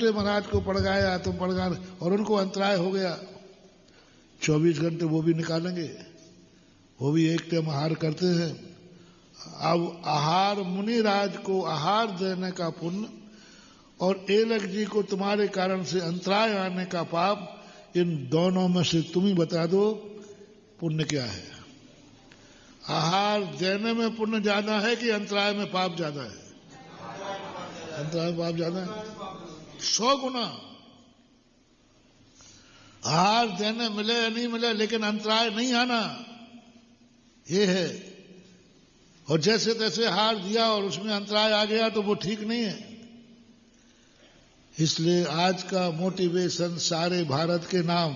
छोटे महाराज को पड़गाया तो पड़गा और उनको अंतराय हो गया, 24 घंटे वो भी निकालेंगे, वो भी एक टाइम आहार करते हैं। अब आहार मुनिराज को आहार देने का पुण्य और एलक जी को तुम्हारे कारण से अंतराय आने का पाप, इन दोनों में से तुम ही बता दो पुण्य क्या है। आहार देने में पुण्य ज्यादा है कि अंतराय में पाप ज्यादा है? अंतराय में पाप ज्यादा है, 100 गुना। आहार देने मिले या नहीं मिले लेकिन अंतराय नहीं आना, ये है। और जैसे तैसे आहार दिया और उसमें अंतराय आ गया तो वो ठीक नहीं है। इसलिए आज का मोटिवेशन सारे भारत के नाम,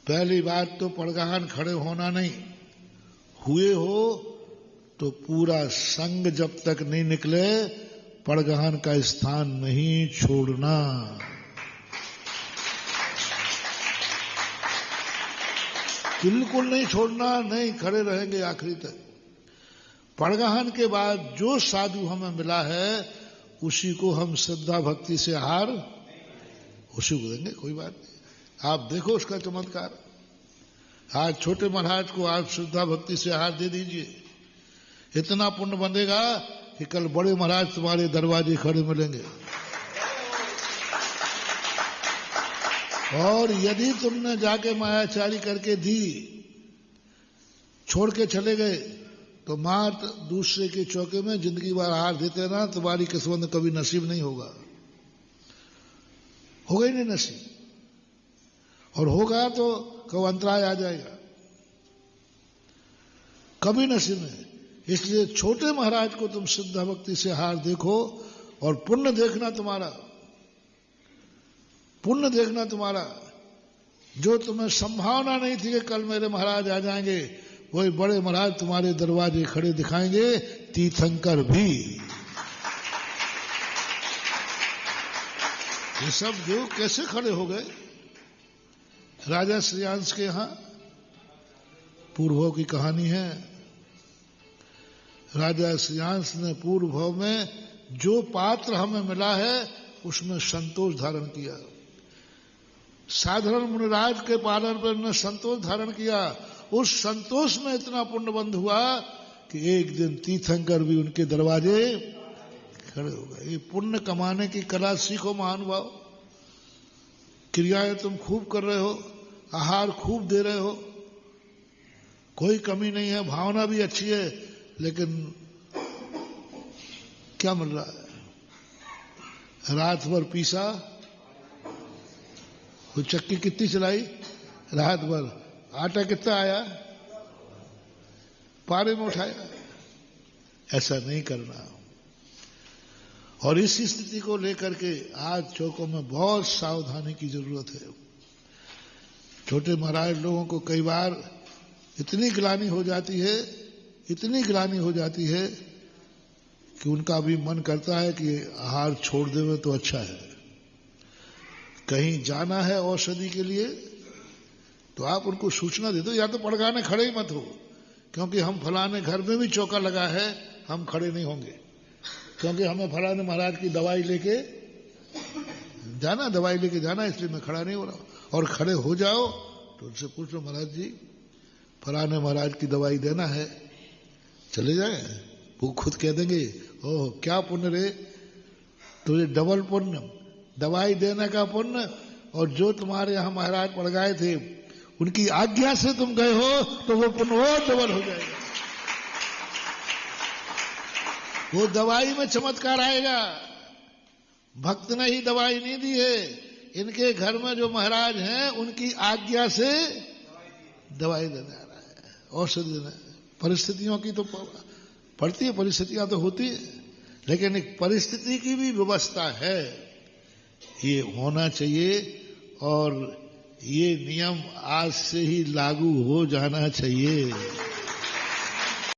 पहली बात तो पड़गाहन खड़े होना नहीं, हुए हो तो पूरा संघ जब तक नहीं निकले पड़गाहन का स्थान नहीं छोड़ना। बिल्कुल नहीं छोड़ना, नहीं खड़े रहेंगे आखिरी तक। पड़गाहन के बाद जो साधु हमें मिला है उसी को हम श्रद्धा भक्ति से आहार उसी को देंगे, कोई बात नहीं। आप देखो उसका चमत्कार। आज छोटे महाराज को आप श्रद्धा भक्ति से आहार दे दीजिए, इतना पुण्य बंधेगा कि कल बड़े महाराज तुम्हारे दरवाजे खड़े मिलेंगे। और यदि तुमने जाके मायाचारी करके दी, छोड़ के चले गए, तो मात दूसरे के चौके में जिंदगी भर आहार देते ना, तुम्हारी किस्मत कभी नसीब नहीं होगा, होगा ही नहीं नसीब। और होगा तो कब अंतराय आ जाएगा, कभी नसीब नहीं। इसलिए छोटे महाराज को तुम श्रद्धा भक्ति से आहार देखो और पुण्य देखना तुम्हारा, पुण्य देखना तुम्हारा। जो तुम्हें संभावना नहीं थी कि कल मेरे महाराज आ जाएंगे, वही बड़े महाराज तुम्हारे दरवाजे खड़े दिखाएंगे, तीर्थंकर भी। ये सब जो कैसे खड़े हो गए? राजा श्रेयांश के यहां पूर्वभव की कहानी है। राजा श्रेयांश ने पूर्वभव में जो पात्र हमें मिला है उसमें संतोष धारण किया। साधारण मुनिराज के पालन पर उन्होंने संतोष धारण किया। उस संतोष में इतना पुण्यबंध हुआ कि एक दिन तीर्थंकर भी उनके दरवाजे खड़े हो गए। ये पुण्य कमाने की कला सीखो महानुभाव। क्रियाएं तुम खूब कर रहे हो, आहार खूब दे रहे हो, कोई कमी नहीं है, भावना भी अच्छी है, लेकिन क्या मिल रहा है? रात भर पीसा, वो चक्की कितनी चलाई रात भर, आटा कितना आया, पारे में उठाया। ऐसा नहीं करना। और इस स्थिति को लेकर के आज चौकों में बहुत सावधानी की जरूरत है। छोटे महाराज लोगों को कई बार इतनी ग्लानि हो जाती है, इतनी ग्लानि हो जाती है कि उनका भी मन करता है कि आहार छोड़ देवे तो अच्छा है। कहीं जाना है औषधि के लिए तो आप उनको सूचना दे दो, या तो पड़गाने खड़े ही मत हो, क्योंकि हम फलाने घर में भी चौका लगा है, हम खड़े नहीं होंगे, क्योंकि हमें फलाने महाराज की दवाई लेके जाना, दवाई लेके जाना, इसलिए मैं खड़ा नहीं हो रहा हूं। और खड़े हो जाओ तो उनसे पूछ लो, महाराज जी फलाने महाराज की दवाई देना है, चले जाए। वो खुद कह देंगे, ओह क्या पुण्य रे, तो ये डबल पुण्य, दवाई देने का पुण्य, और जो तुम्हारे यहां महाराज पड़ गए थे उनकी आज्ञा से तुम गए हो तो वो पुण्य और डबल हो जाएगा। वो दवाई में चमत्कार आएगा। भक्त ने ही दवाई नहीं दी है, इनके घर में जो महाराज हैं उनकी आज्ञा से दवाई देने आ रहा है, औषधि देना। परिस्थितियों की तो पड़ती है, परिस्थितियां तो होती है, लेकिन एक परिस्थिति की भी व्यवस्था है, ये होना चाहिए। और ये नियम आज से ही लागू हो जाना चाहिए।